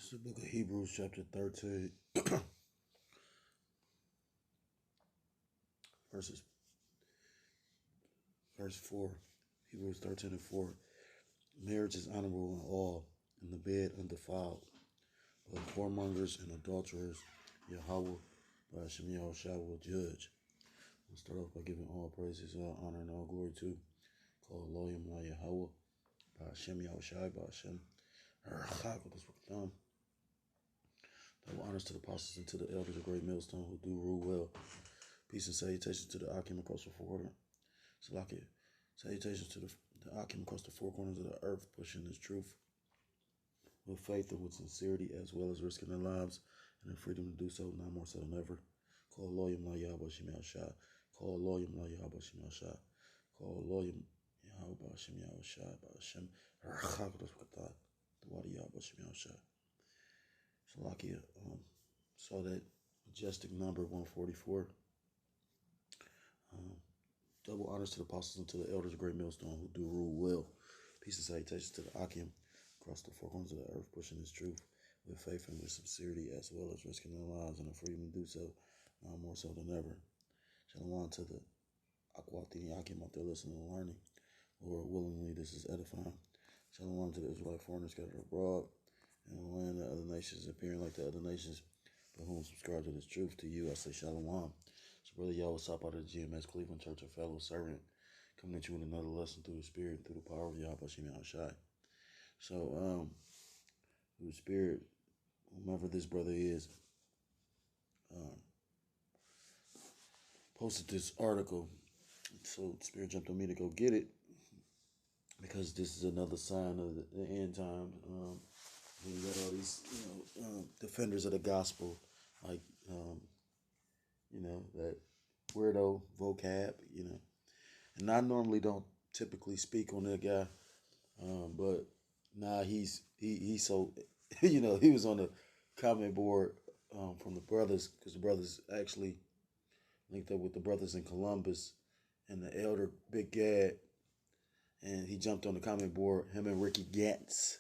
It's the book of Hebrews, chapter 13, verses, verse 4. Hebrews 13 and 4. Marriage is honorable in all, and the bed undefiled. But whoremongers and adulterers, Yahweh, by Hashem Yahushua will judge. We'll start off by giving all praises, all honor, and all glory to call Elohim La Yahweh, by Hashem Yahushua, by Hashem Double honors to the apostles and to the elders of Great Millstone who do rule well. Peace and salutations to the Akim across the four corners. Salutations to the Akim across the four corners of the earth, pushing this truth with faith and with sincerity, as well as risking their lives and their freedom to do so, now more so than ever. Call Elohim La Yahweh Shem Yahushua. Call Elohim La Yahweh Shem Yahushua. Call Elohim Yahweh Shem Yahushua. Hashem Erchak the water Yahweh Shem Yahushua. Salakia, saw that majestic number 144. Double honors to the apostles and to the elders of Great Millstone who do rule well. Peace and salutations to the Akim across the four corners of the earth, pushing this truth with faith and with sincerity, as well as risking their lives and the freedom to do so, now more so than ever. Shalom to the Akwatini Akim out there listening and learning. Lord, willingly, this is edifying. Shalom to the Israelite foreigners scattered abroad and the land of other nations, appearing like the other nations, but whom subscribe to this truth. To you, I say shalom. So, Brother Yahweh, stop out of the GMS Cleveland Church, a fellow servant, coming at you with another lesson through the Spirit, through the power of Yahweh Shem Yahushua. So, through the Spirit, whomever this brother is, posted this article. So, the Spirit jumped on me to go get it, because this is another sign of the end time. You got all these, defenders of the gospel, like, that weirdo vocab, And I normally don't typically speak on that guy, but now he's so, he was on the comment board from the brothers, because the brothers actually linked up with the brothers in Columbus and the elder Big Gad, and he jumped on the comment board, him and Ricky Gantz.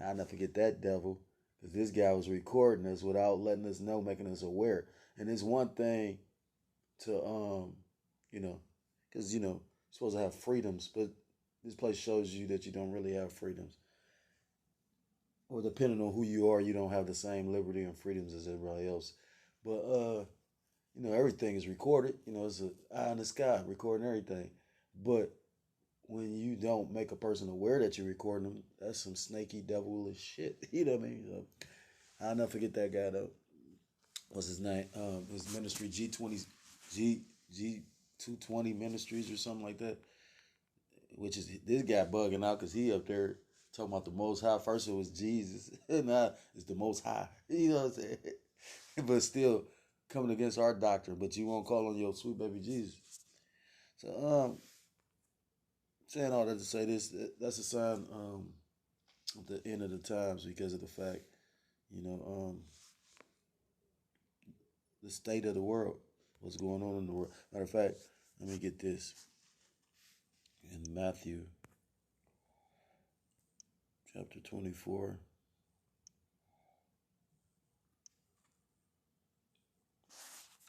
I'll never forget that devil, because this guy was recording us without letting us know, making us aware. And it's one thing to, because, you're supposed to have freedoms, but this place shows you that you don't really have freedoms. Or depending on who you are, you don't have the same liberty and freedoms as everybody else. But, everything is recorded. It's an eye in the sky, recording everything. But when you don't make a person aware that you're recording them, that's some snaky, devilish shit. You know what I mean? So, I'll never forget that guy, though. What's his name? His ministry, G220 Ministries or something like that. Which is, this guy bugging out because he up there talking about the Most High. First it was Jesus, and now it's the Most High. You know what I'm saying? But still coming against our doctrine, but you won't call on your sweet baby Jesus. So, saying all that to say this, that's a sign of the end of the times, because of the fact, the state of the world, what's going on in the world. Matter of fact, let me get this. In Matthew chapter 24,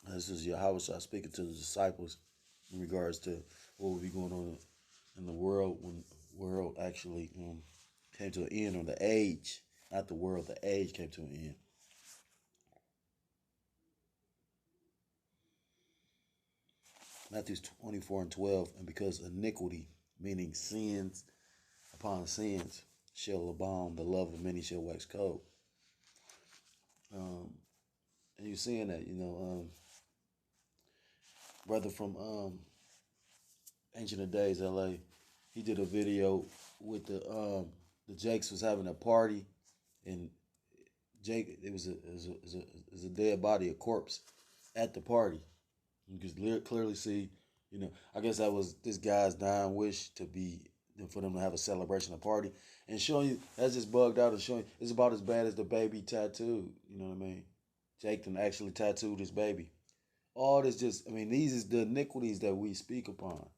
this is Yahweh speaking to the disciples in regards to what will be going on in the world when the world actually came to an end, or the age, not the world, the age came to an end. Matthew 24 and 12, and because iniquity, meaning sins upon sins, shall abound, the love of many shall wax cold. And you're seeing that, brother from Ancient of Days, LA, he did a video with the Jakes was having a party, and Jake, it was a dead body, a corpse at the party. You could clearly see, I guess that was this guy's dying wish for them to have a celebration, a party, and showing you, that's just bugged out and showing you, it's about as bad as the baby tattoo. You know what I mean? Jake done actually tattooed his baby. All this these is the iniquities that we speak upon.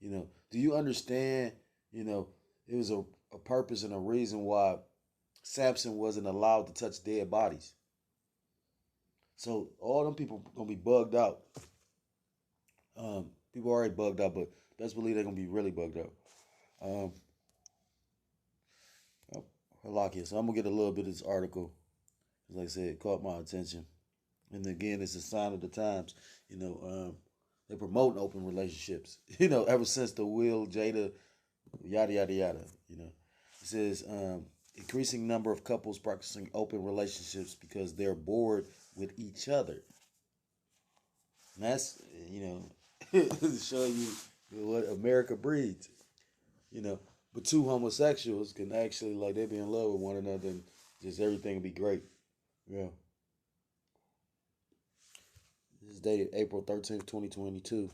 Do you understand, it was a purpose and a reason why Samson wasn't allowed to touch dead bodies. So all them people gonna be bugged out. People already bugged out, but best believe they're gonna be really bugged out. Um, Halakia. So I'm gonna get a little bit of this article. Like I said, it caught my attention. And again, it's a sign of the times. You know, they promote open relationships. You know, ever since the Will, Jada, yada yada yada. You know, it says increasing number of couples practicing open relationships because they're bored with each other. And that's show you what America breeds. You know, but two homosexuals can actually like they be in love with one another and just everything will be great. Yeah. This is dated April 13th, 2022.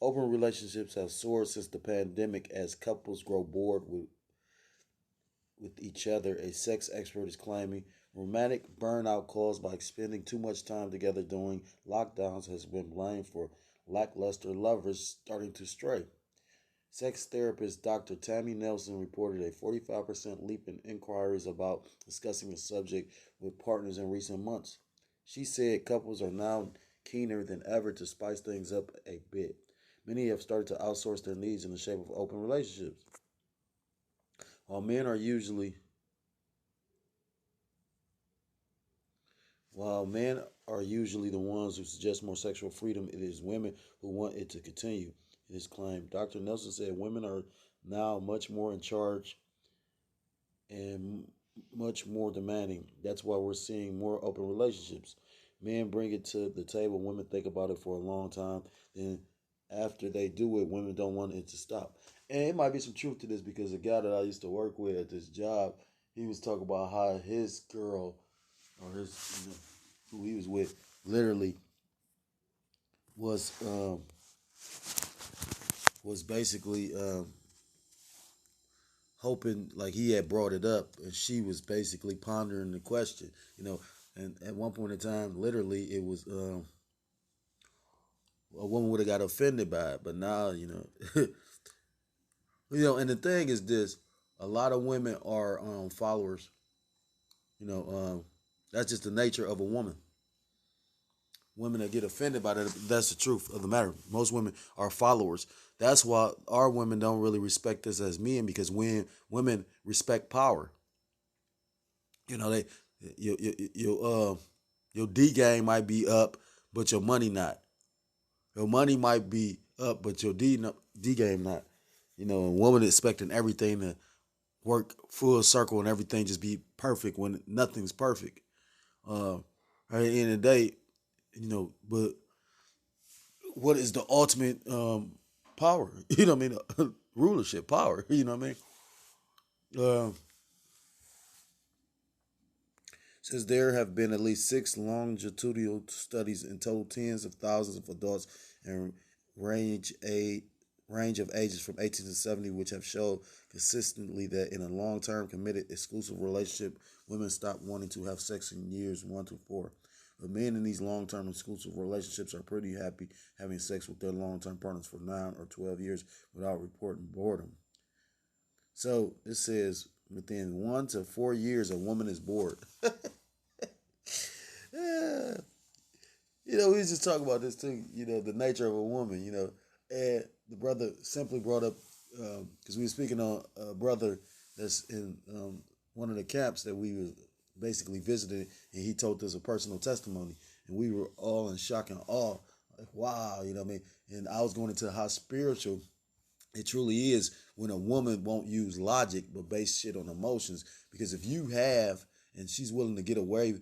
Open relationships have soared since the pandemic as couples grow bored with each other. A sex expert is claiming romantic burnout caused by spending too much time together during lockdowns has been blamed for lackluster lovers starting to stray. Sex therapist Dr. Tammy Nelson reported a 45% leap in inquiries about discussing the subject with partners in recent months. She said couples are now keener than ever to spice things up a bit. Many have started to outsource their needs in the shape of open relationships. While men are usually while men are usually the ones who suggest more sexual freedom, it is women who want it to continue. It is claimed. Dr. Nelson said women are now much more in charge and much more demanding. That's why we're seeing more open relationships. Men bring it to the table. Women think about it for a long time. Then after they do it, women don't want it to stop. And it might be some truth to this because a guy that I used to work with at this job, he was talking about how his girl or his who he was with literally was basically hoping like he had brought it up and she was basically pondering the question, and at one point in time literally it was a woman would have got offended by it, but now and the thing is this, a lot of women are followers, you know that's just the nature of a woman. Women that get offended by that, that's the truth of the matter. Most women are followers. That's why our women don't really respect us as men, because when women respect power, they your D game might be up, but your money not. Your money might be up, but your D game not. A woman expecting everything to work full circle and everything just be perfect when nothing's perfect. At the end of the day, but what is the ultimate power? You know what I mean? Rulership, power. You know what I mean? Says there have been at least 6 longitudinal studies in total tens of thousands of adults and range a range of ages from 18 to 70, which have shown consistently that in a long-term committed exclusive relationship, women stop wanting to have sex in years 1 to 4. But men in these long-term exclusive relationships are pretty happy having sex with their long-term partners for 9 or 12 years without reporting boredom. So it says within 1 to 4 years, a woman is bored. Yeah. We was just talking about this too, the nature of a woman, and the brother simply brought up, because we were speaking on a brother that's in one of the camps that we were basically visiting, and he told us a personal testimony, and we were all in shock and awe, like, wow, you know what I mean? And I was going into how spiritual it truly is when a woman won't use logic but base shit on emotions, because if you have, and she's willing to get away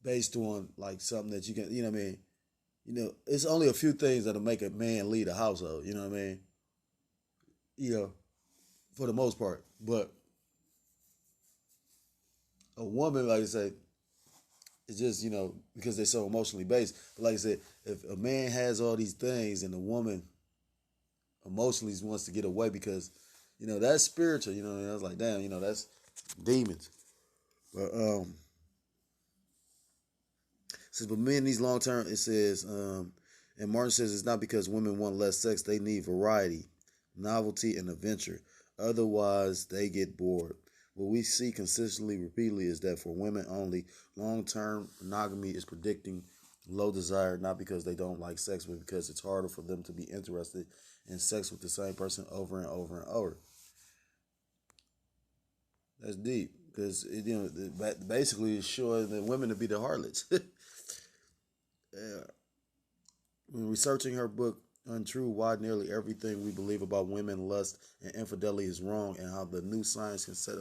based on like something that you can, you know what I mean? It's only a few things that'll make a man lead a household, you know what I mean? You know, for the most part. But a woman, like I say, it's just, because they're so emotionally based. But like I said, if a man has all these things and the woman emotionally wants to get away because, that's spiritual, and I was like, damn, that's demons. But says, but men these long term, it says, and Martin says it's not because women want less sex, they need variety, novelty, and adventure. Otherwise, they get bored. What we see consistently, repeatedly, is that for women only, long-term monogamy is predicting low desire, not because they don't like sex, but because it's harder for them to be interested in sex with the same person over and over and over. That's deep because basically it's showing the women to be the harlots. Yeah. When researching her book Untrue: Why Nearly Everything We Believe About Women, Lust, and Infidelity is Wrong, and how the new science can set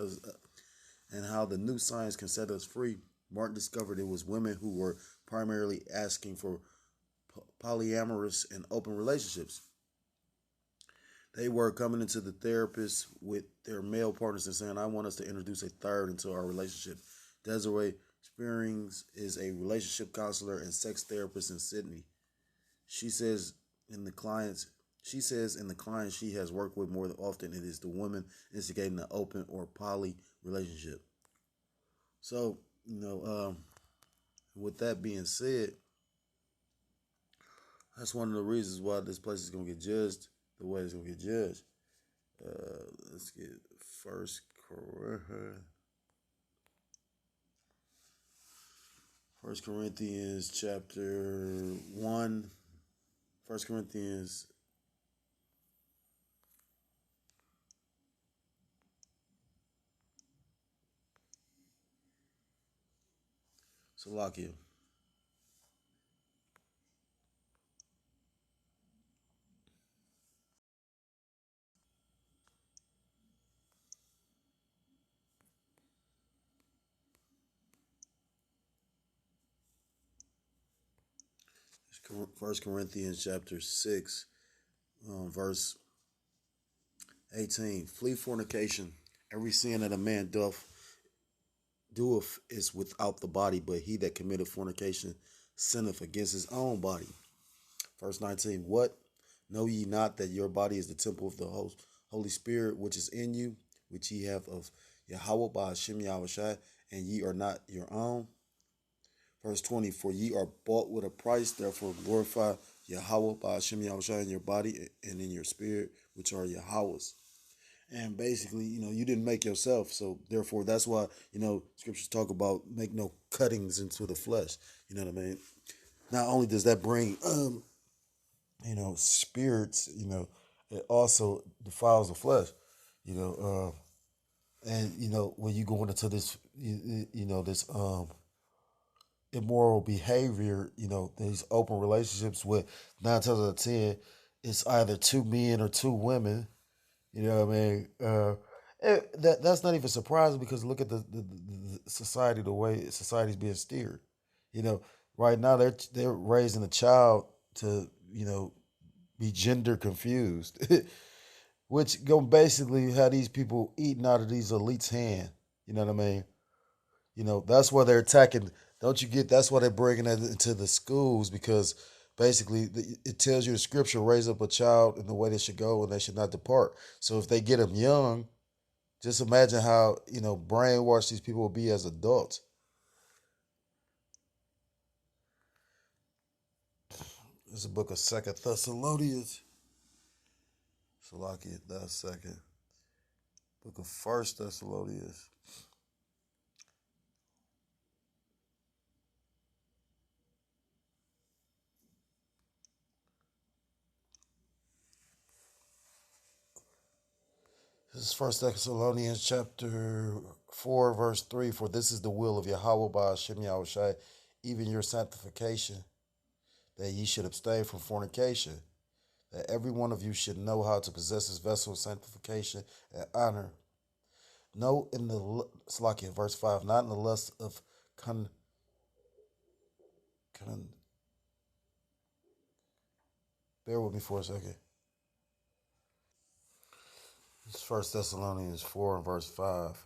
us free, Martin discovered it was women who were primarily asking for polyamorous and open relationships. They were coming into the therapist with their male partners and saying, "I want us to introduce a third into our relationship." Desiree Spearings is a relationship counselor and sex therapist in Sydney. She says in the clients she has worked with more often, it is the woman instigating an open or poly relationship. So, with that being said, that's one of the reasons why this place is gonna get judged the way it's gonna get judged. Let's get first First Corinthians chapter 1. First Corinthians Salakia. First Corinthians chapter 6, verse 18. Flee fornication. Every sin that a man doeth is without the body, but he that committeth fornication sinneth against his own body. Verse 19. What? Know ye not that your body is the temple of the Holy Spirit which is in you, which ye have of Yahweh by Hashem Yahushai, and ye are not your own? Verse 20. For ye are bought with a price, therefore glorify Yahweh by Hashem Yahushai in your body and in your spirit, which are Yahweh's. And basically, you didn't make yourself, so therefore that's why, scriptures talk about make no cuttings into the flesh. You know what I mean? Not only does that bring spirits, it also defiles the flesh, you know, and when you go into this, this immoral behavior, these open relationships with 9 times out of 10, it's either two men or two women. You know what I mean? That's not even surprising because look at the society, the way society's being steered. You know, right now they're raising a child to be gender confused, which go basically have these people eating out of these elites' hand. You know what I mean? That's why they're attacking. Don't you get? That's why they're bringing it into the schools because basically it tells you the scripture raise up a child in the way they should go and they should not depart. So if they get them young, just imagine how brainwashed these people will be as adults. This is a book of Second Thessalonians. Salakia, that's second. Book of First Thessalonians. This is First Thessalonians chapter 4, verse 3. For this is the will of Yahweh by Hashem Yahushai, even your sanctification, that ye should abstain from fornication, that every one of you should know how to possess his vessel of sanctification and honor. No, in the Slakia, verse 5, not in the lust of con. Bear with me for a second. It's First Thessalonians 4 and verse 5.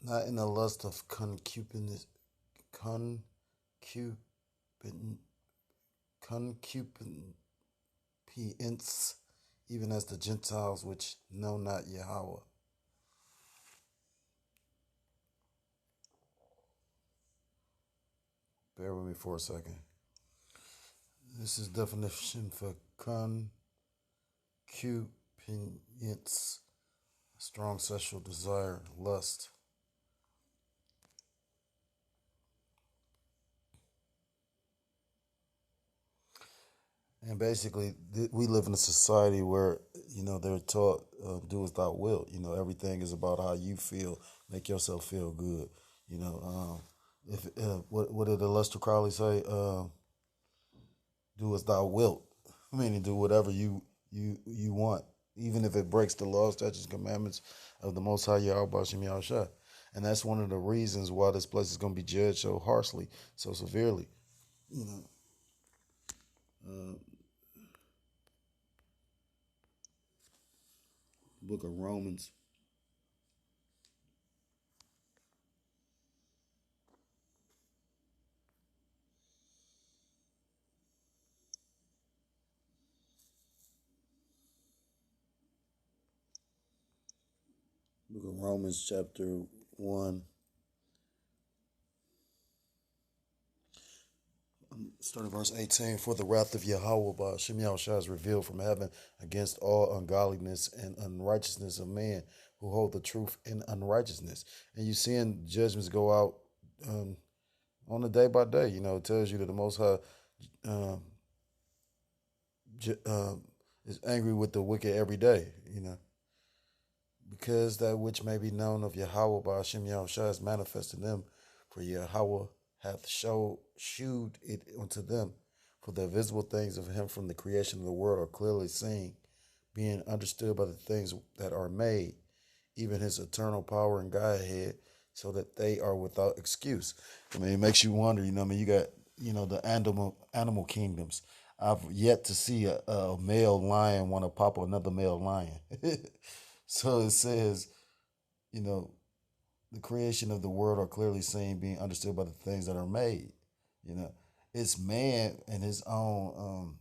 Not in the lust of concupiscence, even as the Gentiles which know not Yahweh. Bear with me for a second. This is definition for concupiscence. strong sexual desire, lust. And basically, we live in a society where they're taught do as thou wilt. Everything is about how you feel, make yourself feel good. If what did Lester Crowley say? Do as thou wilt, meaning do whatever you want, even if it breaks the laws, statutes, and commandments of the Most High Yahweh Bashim Yahushua. And that's one of the reasons why this place is going to be judged so harshly, so severely. You know, uh, Book of Romans. Book of Romans, chapter 1. Starting verse 18. For the wrath of Yahweh by Shem Yahushua is revealed from heaven against all ungodliness and unrighteousness of men who hold the truth in unrighteousness. And you seeing judgments go out on a day by day. It tells you that the Most High um, is angry with the wicked every day, because that which may be known of Yahweh by Hashem Yahushua is manifest in them, for Yahweh hath shewed it unto them. For the visible things of him from the creation of the world are clearly seen, being understood by the things that are made, even his eternal power and Godhead, so that they are without excuse. It makes you wonder, you got, the animal kingdoms. I've yet to see a male lion want to pop another male lion. So it says, you know, the creation of the world are clearly seen, being understood by the things that are made. You know, it's man and his own.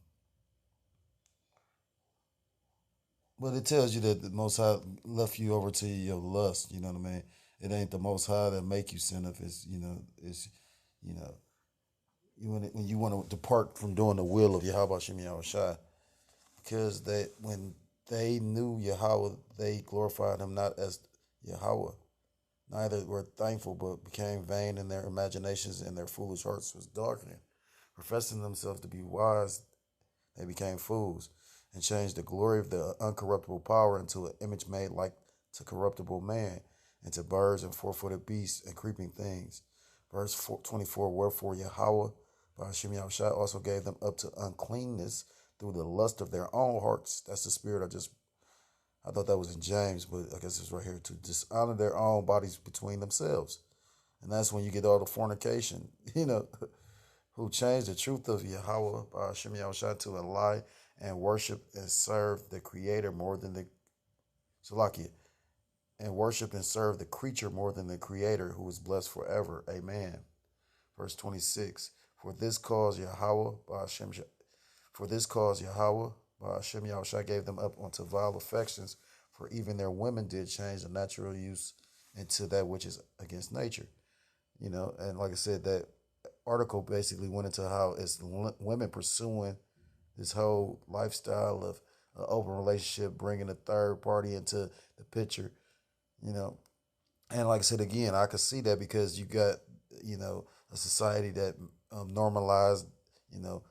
But it tells you that the Most High left you over to your lust. You know what I mean? It ain't the Most High that make you sin. If it's you know when you want to depart from doing the will of Yahweh Shem Yahushua, because that when they knew Yahweh, they glorified him not as Yahweh. Neither were thankful, but became vain in their imaginations, and their foolish hearts was darkened. Professing themselves to be wise, they became fools, and changed the glory of the uncorruptible power into an image made like to corruptible man, and to birds and four-footed beasts and creeping things. Verse 24, wherefore Yahweh, by Hashem Yahushua, also gave them up to uncleanness through the lust of their own hearts. That's the spirit I thought that was in James, but I guess it's right here, to dishonor their own bodies between themselves. And that's when you get all the fornication, who changed the truth of Yahweh by Hashem Yahushua to a lie, and worship and serve the Creator more than the Salakia, and worship and serve the creature more than the Creator, who is blessed forever. Amen. Verse 26. For this cause Yahweh by Hashem, Yahushua gave them up unto vile affections, for even their women did change the natural use into that which is against nature. And like I said, that article basically went into how it's women pursuing this whole lifestyle of an open relationship, bringing a third party into the picture, you know. And like I said again, I could see that because you got, a society that normalized, you know,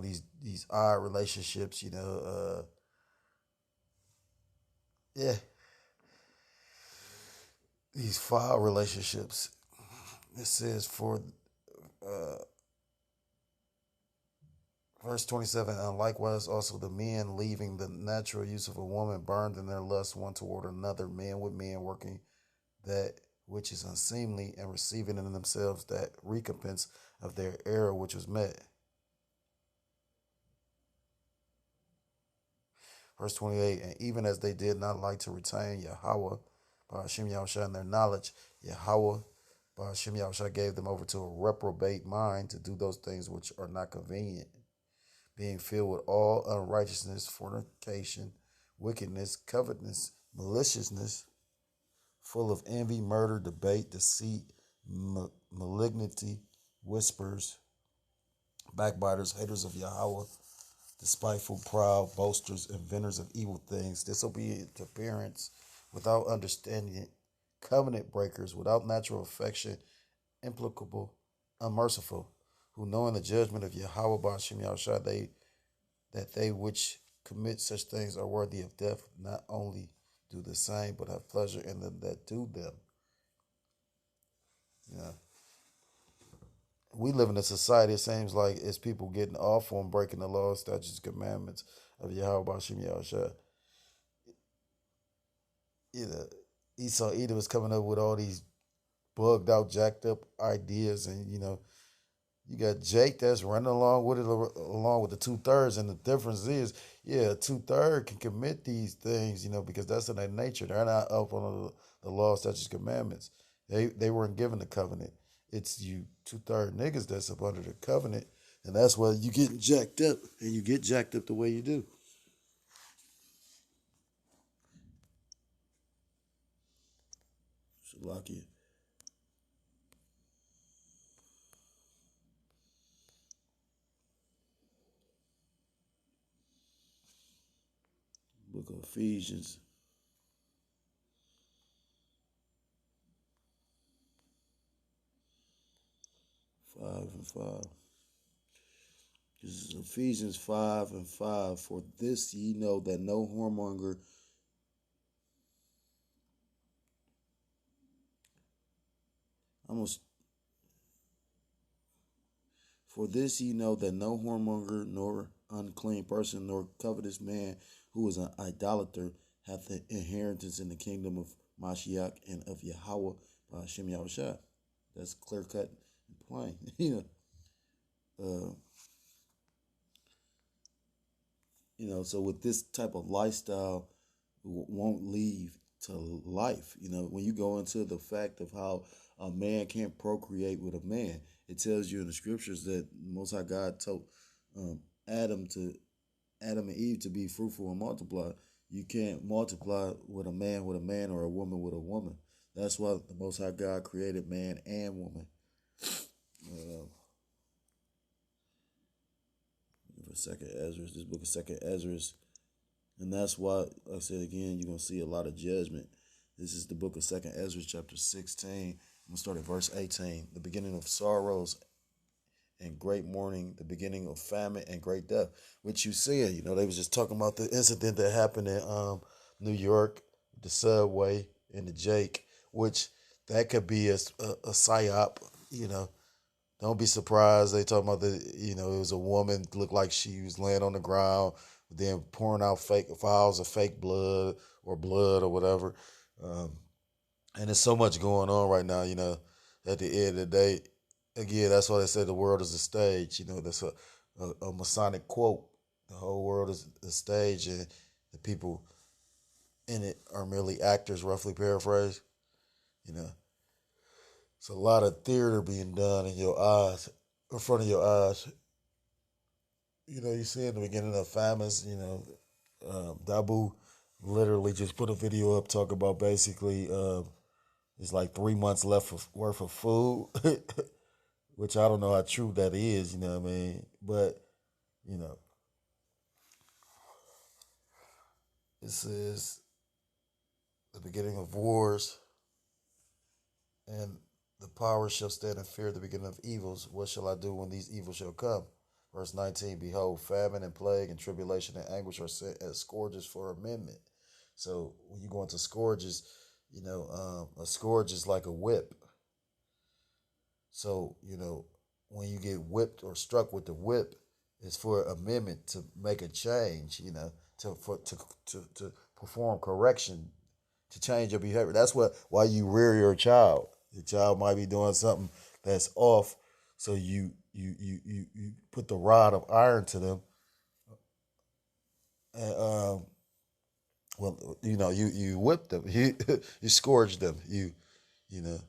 these odd relationships, yeah, these foul relationships. It says for uh, verse 27, and likewise also the men, leaving the natural use of a woman, burned in their lust one toward another, men with men, working that which is unseemly, and receiving in themselves that recompense of their error which was met. Verse 28, and even as they did not like to retain Yahweh by Hashem Yahushua in their knowledge, Yahweh by Hashem Yahushua gave them over to a reprobate mind to do those things which are not convenient, being filled with all unrighteousness, fornication, wickedness, covetousness, maliciousness, full of envy, murder, debate, deceit, malignity, whispers, backbiters, haters of Yahweh, despiteful, proud, boasters, inventors of evil things, disobedient to parents, without understanding, covenant breakers, without natural affection, implacable, unmerciful, who knowing the judgment of Yahweh Bashim Yahushua, that they which commit such things are worthy of death, not only do the same, but have pleasure in them that do them. Yeah. We live in a society, it seems like it's people getting off on breaking the laws, statutes, commandments of Yahweh Bashim Yahushua. You know, Esau Edom was coming up with all these bugged out, jacked up ideas, and you got Jake that's running along with it, along with the 2/3, and the difference is, yeah, 2/3 can commit these things, because that's in their nature. They're not up on the law, statutes, commandments. They weren't given the covenant. It's you 2/3 niggas that's up under the covenant, and that's why you getting jacked up, and you get jacked up the way you do. Shalakia. Book of Ephesians 5:5. This is Ephesians 5:5. For this ye know that no whoremonger, almost. For this ye know that no whoremonger, nor unclean person, nor covetous man who is an idolater hath the inheritance in the kingdom of Mashiach and of Yahweh by Hashem Yahushua. That's clear cut and plain. So with this type of lifestyle, won't leave to life. When you go into the fact of how a man can't procreate with a man, it tells you in the scriptures that Most High God told um, Adam and Eve to be fruitful and multiply. You can't multiply with a man or a woman with a woman. That's why the Most High God created man and woman. For Second Ezra, this book of Second Ezra, and that's why, like I said again, you're gonna see a lot of judgment. This is the book of Second Ezra, chapter 16. I'm gonna start at verse 18. The beginning of sorrows and great mourning, the beginning of famine and great death. Which you see, they was just talking about the incident that happened in New York, the subway and the Jake, which that could be a psyop. Don't be surprised. They talking about it was a woman, looked like she was laying on the ground, then pouring out fake vials of fake blood or whatever. And there's so much going on right now, at the end of the day. Again, that's why they say the world is a stage. That's a Masonic quote. The whole world is a stage, and the people in it are merely actors, roughly paraphrased. You know, it's a lot of theater being done in your eyes, in front of your eyes. You see in the beginning of famines, Dabu literally just put a video up talking about basically it's like 3 months left worth of food, which I don't know how true that is, you know what I mean? But, you know, this is the beginning of wars, and the power shall stand in fear of the beginning of evils. What shall I do when these evils shall come? Verse 19, behold, famine and plague and tribulation and anguish are set as scourges for amendment. So when you go into scourges, a scourge is like a whip. So, when you get whipped or struck with the whip, it's for amendment to make a change, to perform correction, to change your behavior. That's why you rear your child. Your child might be doing something that's off, so you put the rod of iron to them, and you whip them, you scourge them, you know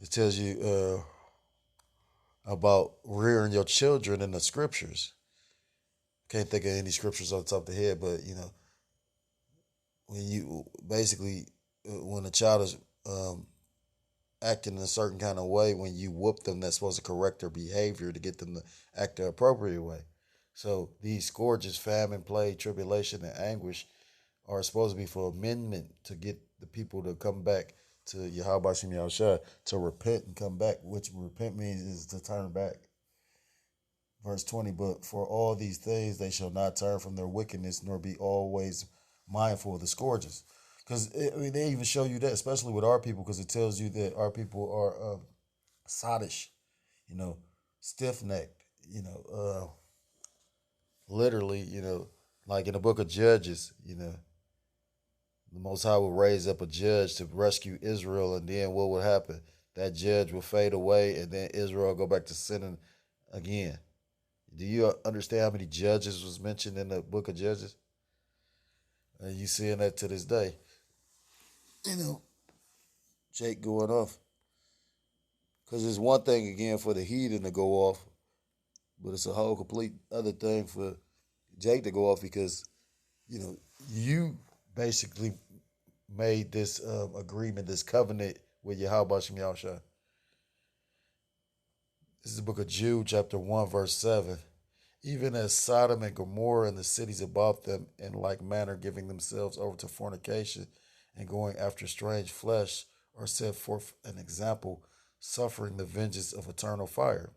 it tells you about rearing your children in the scriptures. Can't think of any scriptures on the top of the head, but when you basically when a child is acting in a certain kind of way, when you whoop them, that's supposed to correct their behavior to get them to act the appropriate way. So these scourges, famine, plague, tribulation, and anguish are supposed to be for amendment to get the people to come back to Yahweh Shem Yahushua to repent and come back, which repent means is to turn back. Verse 20, but for all these things they shall not turn from their wickedness, nor be always mindful of the scourges. Because they even show you that, especially with our people, because it tells you that our people are sottish, you know, stiff necked, literally, like in the book of Judges, the Most High will raise up a judge to rescue Israel, and then what would happen? That judge will fade away, and then Israel will go back to sinning again. Do you understand how many judges was mentioned in the book of Judges? And you seeing that to this day. Jake going off. Because it's one thing, again, for the heathen to go off, but it's a whole complete other thing for Jake to go off because, you basically made this agreement, this covenant with Yahweh Shem Yahushua. This is the book of Jude, chapter 1, verse 7. Even as Sodom and Gomorrah and the cities about them in like manner giving themselves over to fornication and going after strange flesh are set forth an example, suffering the vengeance of eternal fire.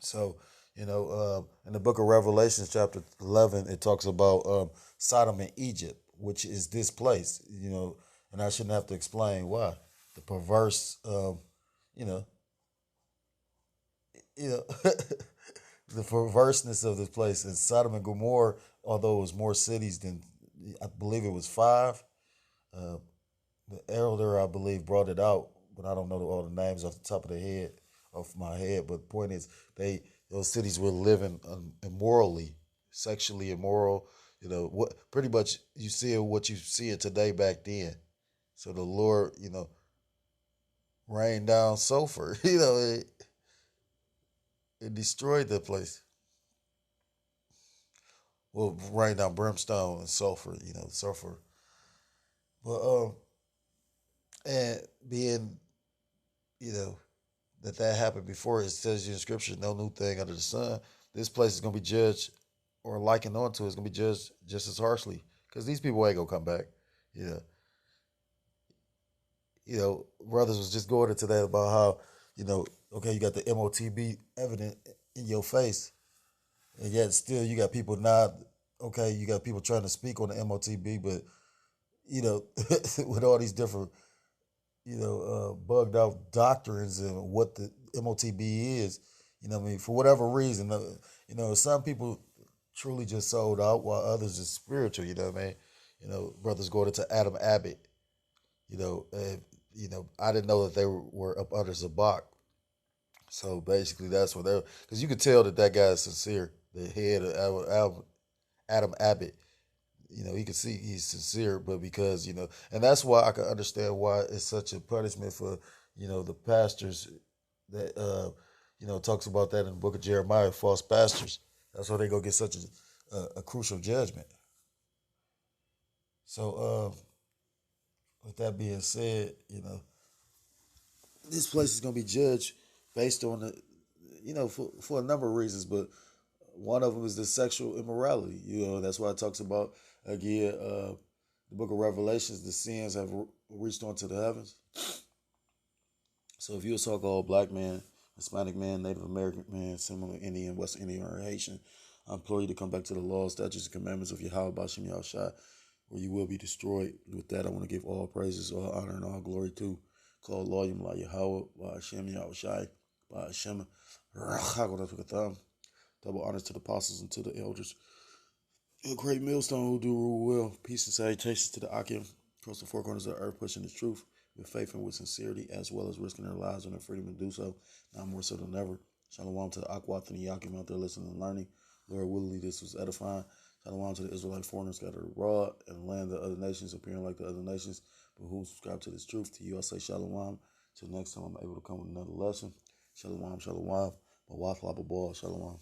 So, in the book of Revelation, chapter 11, it talks about Sodom and Egypt, which is this place, and I shouldn't have to explain why. The perverse, you know, the perverseness of this place. In Sodom and Gomorrah, although it was more cities than, I believe it was five, uh, the elder, I believe, brought it out, but I don't know all the names off the top of the head, off my head. But the point is, those cities were living immorally, sexually immoral. What pretty much you see what you see it today back then. So the Lord, rained down sulfur. It destroyed the place. Well, rained down brimstone and sulfur. Sulfur. But and being, you know, that happened before. It says in Scripture, no new thing under the sun. This place is gonna be judged, or likened onto, it's gonna be judged just as harshly because these people ain't gonna come back. You know, brothers was just going into that about how, okay, you got the MOTB evident in your face, and yet still you got people not. Okay, you got people trying to speak on the MOTB, but with all these different bugged out doctrines and what the MOTB is. What I mean? For whatever reason, some people truly just sold out while others is spiritual. You know what I mean? Brothers going into Adam Abbott. And, I didn't know that they were up under Zabak. So basically, that's what they're, because you could tell that guy is sincere. The head of Adam Abbott. You can see he's sincere, but because, and that's why I can understand why it's such a punishment for, the pastors that, talks about that in the book of Jeremiah, false pastors. That's why they go get such a crucial judgment. So, with that being said, this place is going to be judged based on for a number of reasons, but one of them is the sexual immorality. That's why it talks about, again, the book of Revelations, the sins have reached onto the heavens. So if you're a so-called black man, Hispanic man, Native American man, similar Indian, West Indian, or Haitian, I implore you to come back to the laws, statutes, and commandments of Yahweh Bashim Yahushua, or you will be destroyed. With that, I want to give all praises, all honor, and all glory to Claude Loyum La Yahweh, Bashim Yahushua, Bashim Rachagod. Double honors to the apostles and to the elders. A great millstone who do rule well. Peace and salutations to the Akim across the four corners of the earth, pushing the truth with faith and with sincerity, as well as risking their lives and their freedom to do so. Now more so than ever. Shalom to the Akwath and the Yakim out there listening and learning. Lord willingly, this was edifying. Shalom to the Israelite foreigners scattered abroad and land of other nations, appearing like the other nations, but who subscribe to this truth. To you, I say shalom. Till next time, I'm able to come with another lesson. Shalom, shalom. Mawaf lababah, shalom.